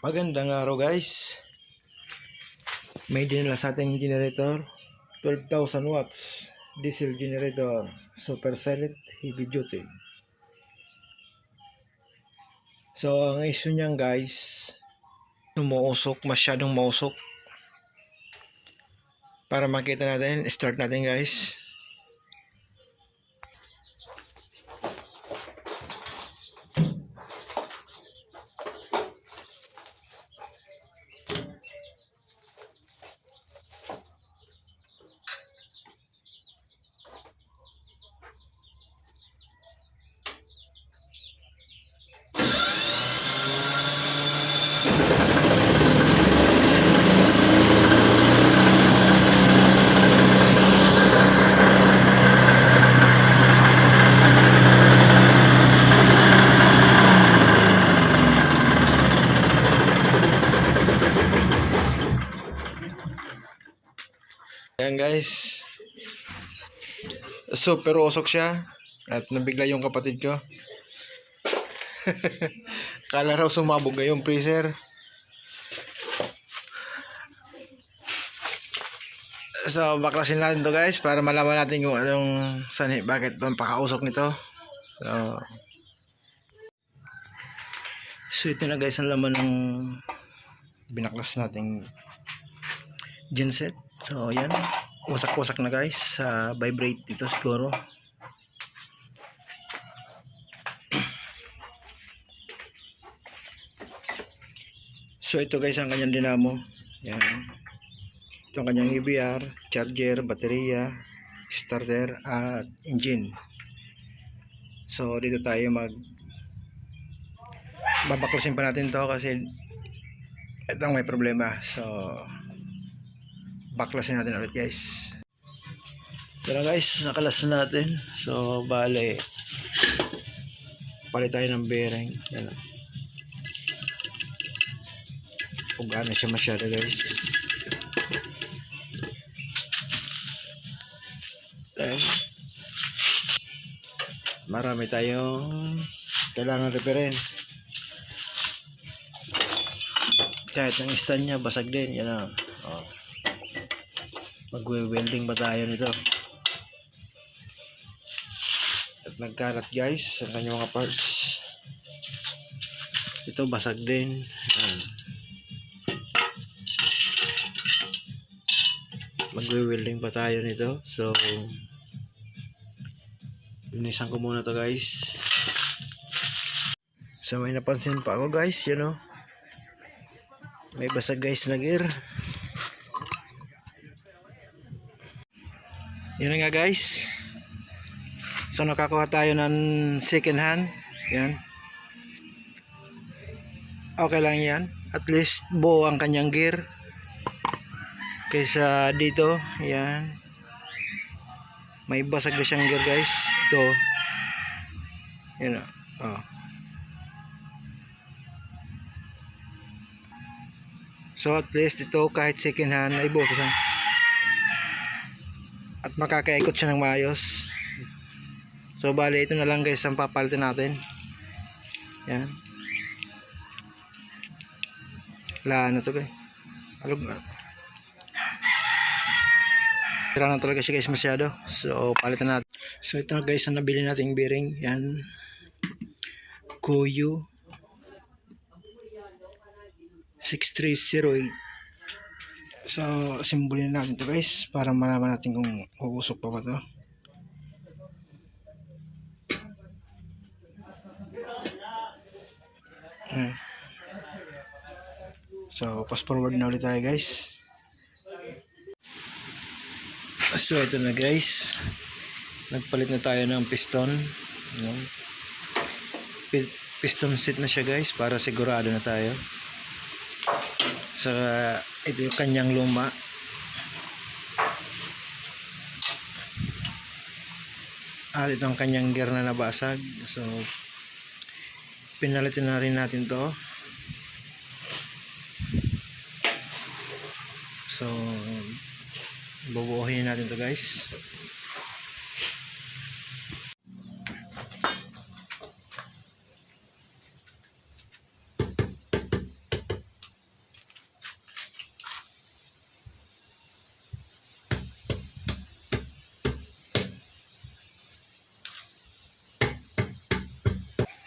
Magandang araw guys. May dinala sa ating generator, 12,000 watts diesel generator, super silent heavy duty. So ang issue niyan guys, masyadong mausok. Para makita natin, start natin guys. Ayan guys, super usok siya at nabigla yung kapatid ko. Kala raw sumabog na yung freezer. So baklasin natin to guys para malaman natin kung anong bakit pakausok nito. So ito na guys ang laman ng binaklas nating genset. So yan, wasak-wasak na guys, vibrate ito siguro. So ito guys ang kanyang dinamo. Yan. Ito ang kanyang EBR, charger, baterya, starter at engine. So dito tayo babaklasin pa natin to kasi ito may problema. So baklasin natin ulit guys. Tara guys, nakalas na natin. So bale palit tayo ng bearing. Yan. Kung gaano siya masyado guys. Then, marami tayong kailangan reparin. Kahit ang stand niya basag din. Yan o. Magwe-welding ba tayo nito? At nagkalat guys ang kanyang mga parts. Ito basag din. Magwe-welding pa tayo nito. So linisan ko muna to guys. So may napansin pa ako guys, may basag guys na gear. Yun nga guys. So nakakuha tayo ng second hand. Yan. Okay lang yan. At least buo ang kanyang gear. Kaysa dito. Yan. May basag na siyang gear guys. Ito. Yan o. So at least ito kahit second hand ay buo siya. At makakaikot siya ng maayos. So bali ito na lang guys ang papalitan natin. Yan. Wala na to guys. Alog na. Tira na talaga siya guys masyado. So palitan natin. So ito guys ang nabili nating bearing. Yan. Koyo 6308. So simbolin natin to guys para malaman natin kung uusok pa ba to. So fast forward na ulit tayo guys. So ito na guys, nagpalit na tayo ng piston. Piston set na siya guys para sigurado na tayo. So ito yung kanyang luma. At ito ang kanyang gear na nabasag. So pinalitin na rin natin to. So bubuuhin natin to guys.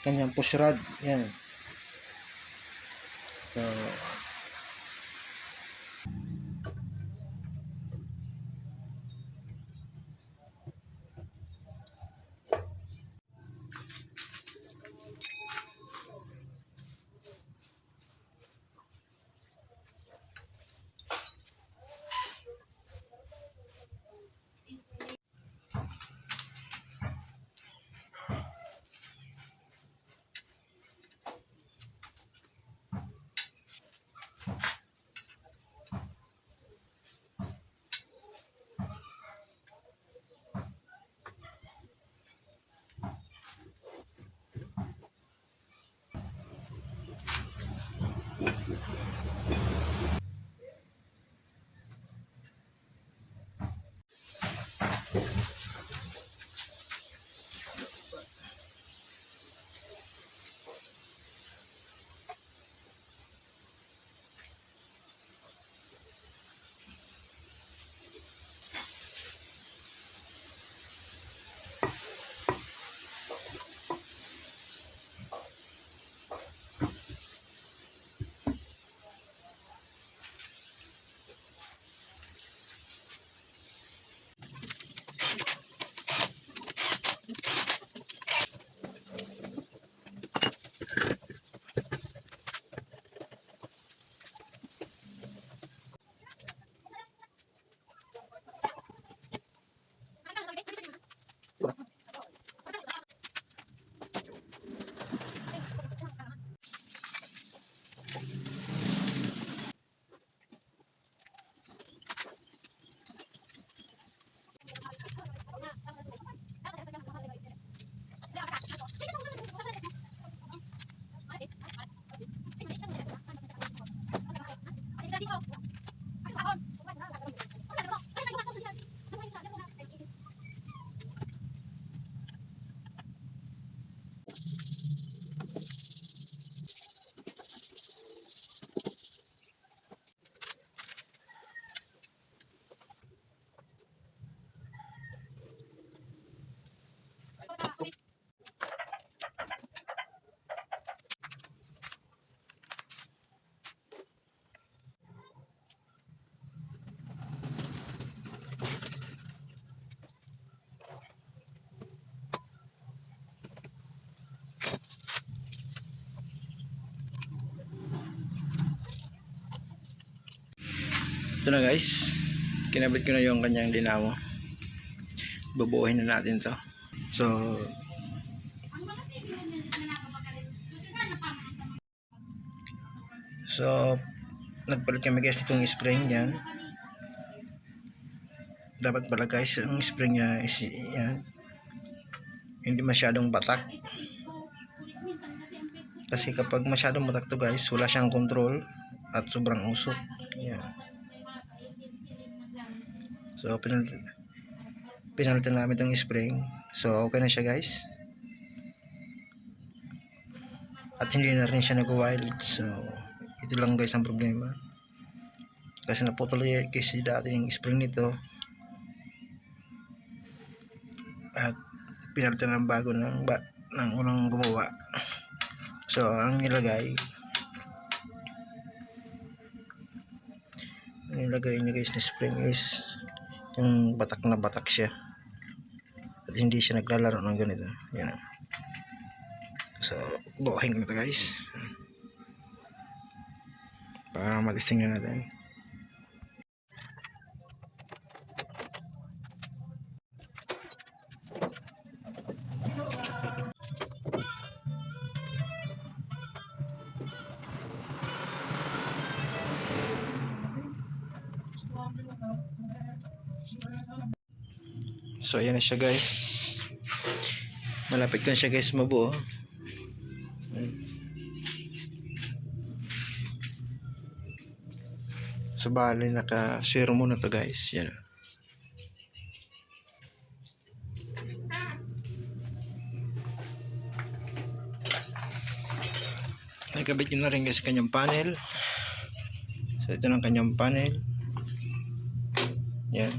kanyang push rod. Yan. So, ito na guys, kinabit ko na yung kanyang dinamo. Bubuuhin na natin to. So nagpalit kami guys itong spring yan. Dapat pala guys ang spring niya is yan, hindi masyadong batak, kasi kapag masyadong batak to guys, wala siyang control at sobrang usok. Yan. So pinalitan namin itong spring. So okay na siya guys. At hindi na rin siya nag-wild. So ito lang guys ang problema. Kasi naputol kasi dati yung spring nito. At pinalitan ng bago ng unang gumawa. So ang nilagay niya guys na spring is yung batak na batak siya. At hindi siya naglalaro ng ganito. Yan. So buhayin ko na ito guys. Para matisting na natin. So ayan na siya guys. Malapit na siya guys mabuo. So bali naka zero muna to guys. Yan. Nakabit nyo na rin guys kanyang panel. So ito ng kanyang panel. Yan.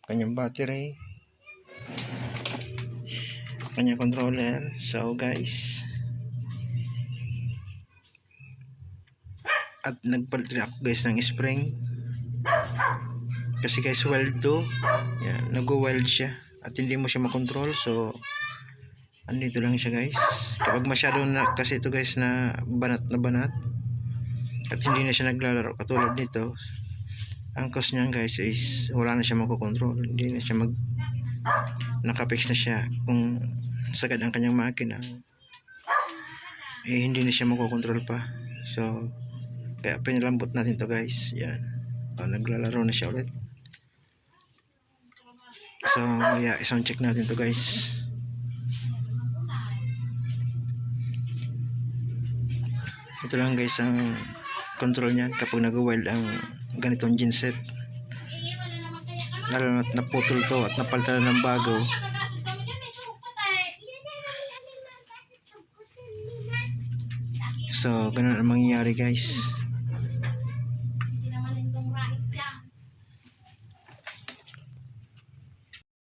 Kanyang battery. kanyang controller. So guys, at nagpalit rin ako guys ng spring kasi guys wild to, yan, nag-wild siya at hindi mo siya makontrol. So andito lang siya guys. Kapag masyado na kasi ito guys na banat at hindi na siya naglalaro katulad nito, ang cause niyan guys is wala na siya makokontrol, hindi na siya nakapix na siya. Kung sagad ang kanyang makina, hindi na siya makokontrol pa. So kaya pinalambot natin to guys. Yan, naglalaro na siya ulit. So yeah, isang check natin to guys. Ito lang guys ang control niyan kapag nag-wild ang ganitong genset, lalo na't naputol to at napalitan ng bago. So ganun ang mangyayari guys.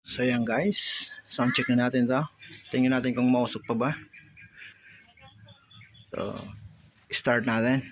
So yan guys, sound check na natin to. Tingnan natin kung mausok pa ba. So start natin.